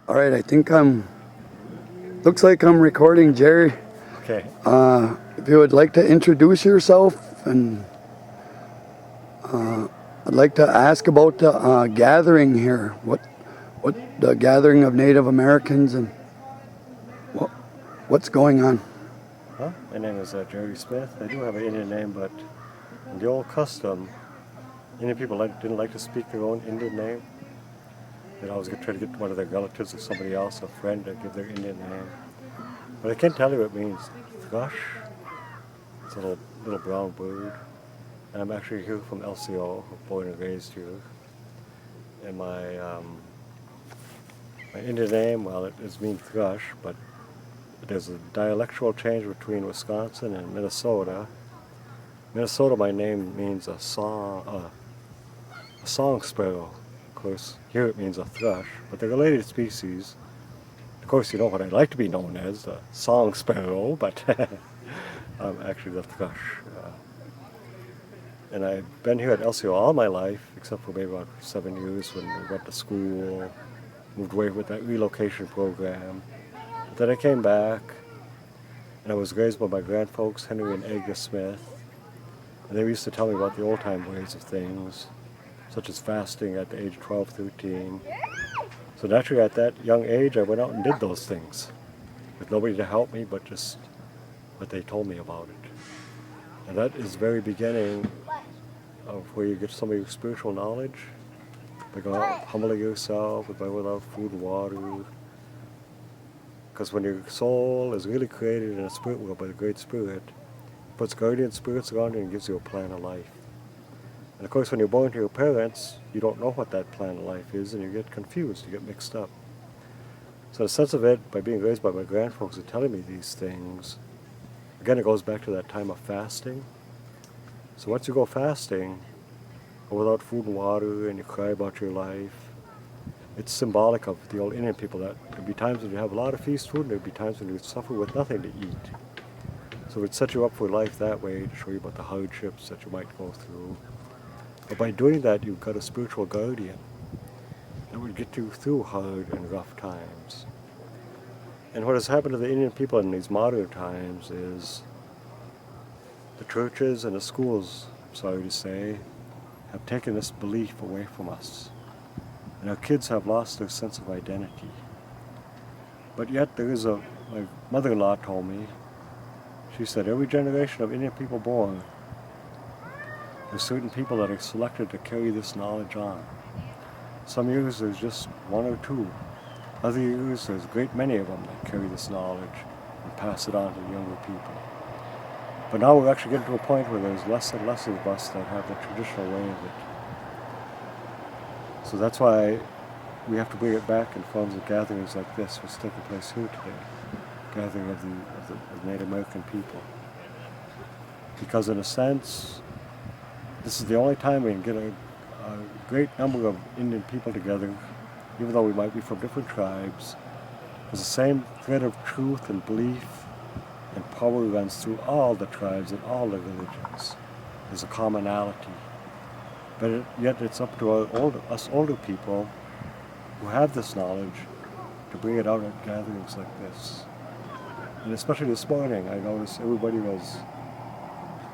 All right, I think looks like I'm recording, Jerry. Okay. If you would like to introduce yourself, and I'd like to ask about the gathering here. What the gathering of Native Americans and what's going on? Well, my name is Jerry Smith. I do have an Indian name, but in the old custom, Indian people didn't like to speak their own Indian name. They'd always try to get one of their relatives or somebody else, a friend, to give their Indian name. But I can't tell you what it means. Thrush. It's a little brown bird. And I'm actually here from LCO, born and raised here. And my Indian name, well, it means thrush, but there's a dialectual change between Wisconsin and Minnesota. Minnesota, my name means a song sparrow. Of course, here it means a thrush, but they're related species. Of course, you know what I'd like to be known as, the song sparrow, but I'm actually the thrush. And I've been here at LCO all my life, except for maybe about 7 years when we went to school, moved away with that relocation program. But then I came back, and I was raised by my grandfolks, Henry and Agnes Smith. And they used to tell me about the old-time ways of things, such as fasting at the age of 12, 13. So naturally, at that young age, I went out and did those things, with nobody to help me but just what they told me about it. And that is the very beginning of where you get some of your spiritual knowledge, by going out humbling yourself, by without food and water. Because when your soul is really created in a spirit world by the Great Spirit, it puts guardian spirits around you and gives you a plan of life. And of course, when you're born to your parents, you don't know what that plan of life is, and you get confused, you get mixed up. So the sense of it, by being raised by my grandfolks and telling me these things, again, it goes back to that time of fasting. So once you go fasting, or without food and water, and you cry about your life, it's symbolic of the old Indian people that there'll be times when you have a lot of feast food, and there'll be times when you suffer with nothing to eat. So it set you up for life that way, to show you about the hardships that you might go through. But by doing that, you've got a spiritual guardian that would get you through hard and rough times. And what has happened to the Indian people in these modern times is the churches and the schools, I'm sorry to say, have taken this belief away from us. And our kids have lost their sense of identity. But yet my mother-in-law told me, she said, every generation of Indian people born, there's certain people that are selected to carry this knowledge on. Some years there's just one or two. Other years there's a great many of them that carry this knowledge and pass it on to the younger people. But now we're actually getting to a point where there's less and less of us that have the traditional way of it. So that's why we have to bring it back in forms of gatherings like this, which is taking place here today. Gathering of the Native American people. Because in a sense, this is the only time we can get a great number of Indian people together, even though we might be from different tribes, because the same thread of truth and belief and power runs through all the tribes and all the religions. There's a commonality. But yet it's up to us older people who have this knowledge to bring it out at gatherings like this. And especially this morning, I noticed everybody was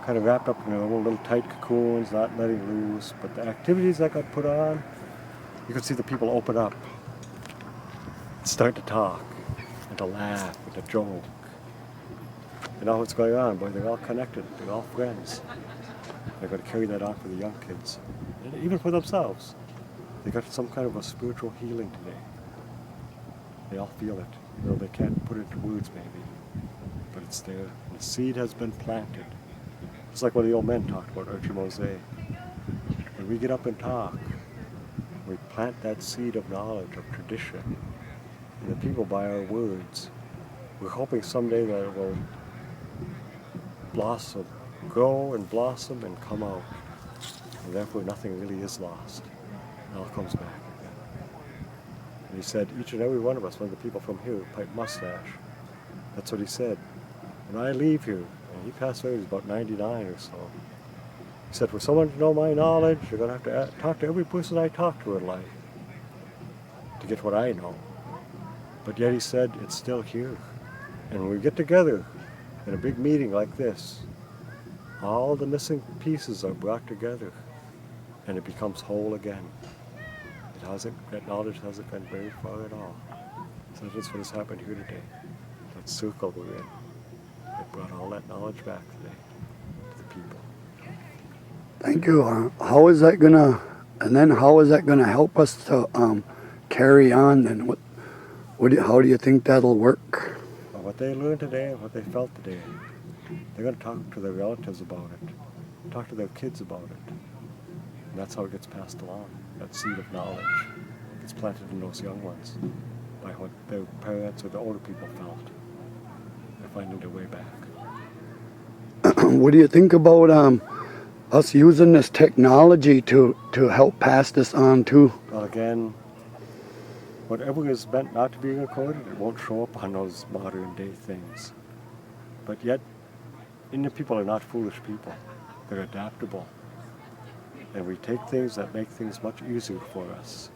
kind of wrapped up in their own little tight cocoons, not letting loose. But the activities that got put on, you could see the people open up, start to talk, and to laugh, and to joke. You know what's going on, boy, they're all connected, they're all friends. They're going to carry that on for the young kids, and even for themselves. They got some kind of a spiritual healing today. They all feel it, though they can't put it into words maybe, but it's there. And the seed has been planted. It's like what the old men talked about, Archie Mose. When we get up and talk, we plant that seed of knowledge, of tradition, and the people by our words. We're hoping someday that it will blossom, grow and blossom and come out. And therefore nothing really is lost. It all comes back again. And he said, each and every one of us, one of the people from here, pipe mustache. That's what he said. When I leave here, and he passed away, he was about 99 or so. He said, for someone to know my knowledge, you're going to have to talk to every person I talk to in life to get what I know. But yet he said it's still here. And when we get together in a big meeting like this, all the missing pieces are brought together and it becomes whole again. That knowledge hasn't gone very far at all. So that's what has happened here today. That circle we're in, it brought all that knowledge back today to the people. Thank you. How is that gonna, and then how is that gonna help us to carry on? And how do you think that'll work? Well, what they learned today and what they felt today, they're going to talk to their relatives about it, talk to their kids about it. And that's how it gets passed along. That seed of knowledge gets planted in those young ones by what their parents or the older people felt. They're finding their way back. What do you think about us using this technology to help pass this on too? Well, again, whatever is meant not to be recorded, it won't show up on those modern day things. But yet, Indian people are not foolish people. They're adaptable. And we take things that make things much easier for us.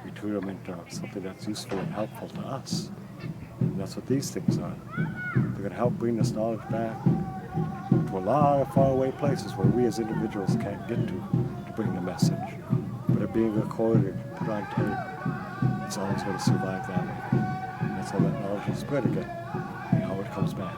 We turn them into something that's useful and helpful to us. And that's what these things are. They're going to help bring this knowledge back to a lot of faraway places where we as individuals can't get to bring the message. But it being recorded, put on tape, it's always going to survive that way. And that's how that knowledge is spread again, and how it comes back.